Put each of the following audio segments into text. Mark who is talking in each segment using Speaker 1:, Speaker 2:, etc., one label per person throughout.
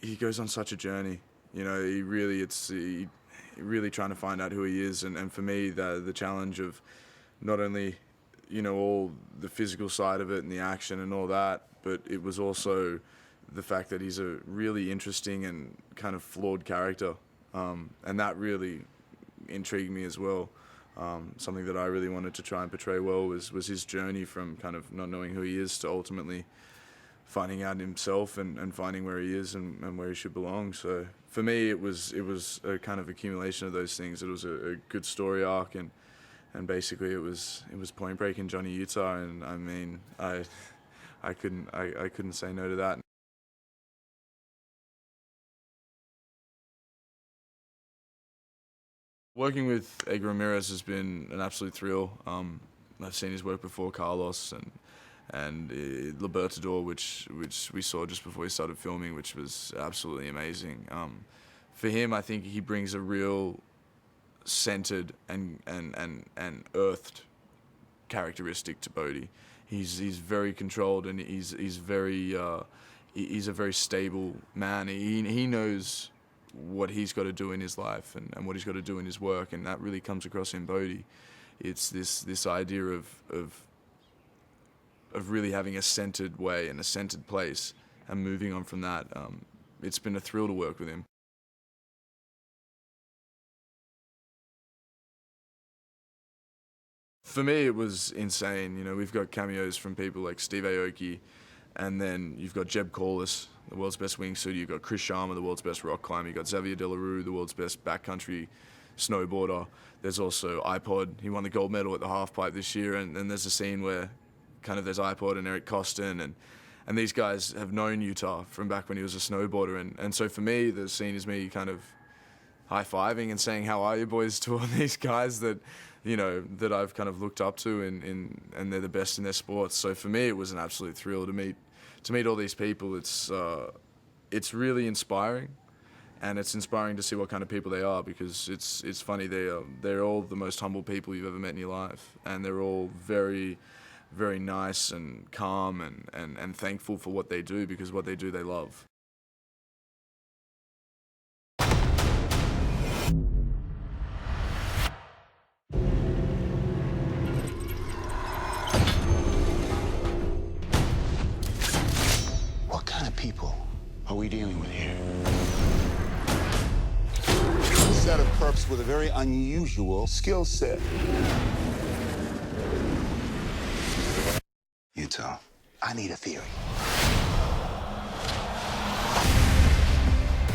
Speaker 1: he goes on such a journey. You know, he really trying to find out who he is, and for me, the challenge of not only, you know, all the physical side of it and the action and all that, but it was also the fact that he's a really interesting and kind of flawed character, and that really intrigued me as well. Something that I really wanted to try and portray well was his journey from kind of not knowing who he is to ultimately finding out himself and finding where he is and where he should belong. So for me, it was a kind of accumulation of those things. It was a good story arc, and basically it was Point Break in Johnny, Utah, and I mean I couldn't say no to that. Working with Edgar Ramirez has been an absolute thrill. I've seen his work before, Carlos and Libertador, which we saw just before we started filming, which was absolutely amazing. For him, I think he brings a real centered and earthed characteristic to Bodhi. He's very controlled, and he's a very stable man. He knows what he's got to do in his life and what he's got to do in his work, and that really comes across in Bodhi. It's this idea of really having a centered way and a centered place and moving on from that. It's been a thrill to work with him. For me, it was insane. You know, we've got cameos from people like Steve Aoki, and then you've got Jeb Corliss, the world's best wingsuiter. You've got Chris Sharma, the world's best rock climber. You've got Xavier Delarue, the world's best backcountry snowboarder. There's also iPod. He won the gold medal at the halfpipe this year, and there's a scene where kind of there's iPod and Eric Costin, and these guys have known Utah from back when he was a snowboarder, and so for me, the scene is me kind of high-fiving and saying, "How are you, boys?" to all these guys that, you know, that I've kind of looked up to, and they're the best in their sports. So for me, it was an absolute thrill to meet all these people. It's really inspiring, and it's inspiring to see what kind of people they are, because it's funny, they're all the most humble people you've ever met in your life, and they're all very, very nice and calm and thankful for what they do, because what they do they love.
Speaker 2: What kind of people are we dealing with here? A set of perps with a very unusual skill set. Utah, I need a theory.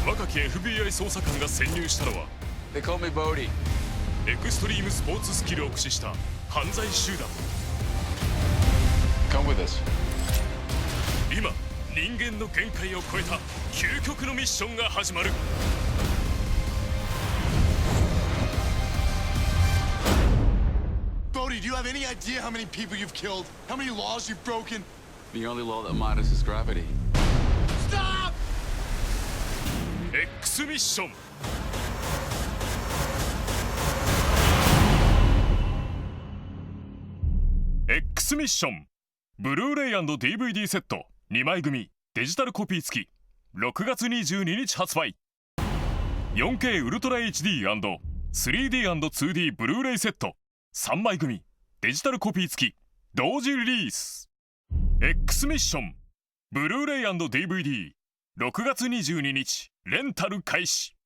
Speaker 3: 若き FBI 捜査官が潜入したのは
Speaker 4: They call me Bodhi.
Speaker 3: エクストリームスポーツスキルを駆使した犯罪集団。
Speaker 4: Come with us.
Speaker 3: 今人間の限界を超えた究極のミッションが始まる。
Speaker 5: Bodhi, do you have any idea how many people you've killed? How many laws you've broken?
Speaker 4: The only law that matters is gravity.
Speaker 5: Stop!
Speaker 3: X-Mission。 X-Mission ブルーレイ&DVD セット2枚組デジタルコピー付き6月22日発売。 4K ウルトラ HD&3D&2D ブルーレイセット3枚組デジタルコピー付き同時リリース。 X-Mission ブルーレイ&DVD6月22日レンタル開始。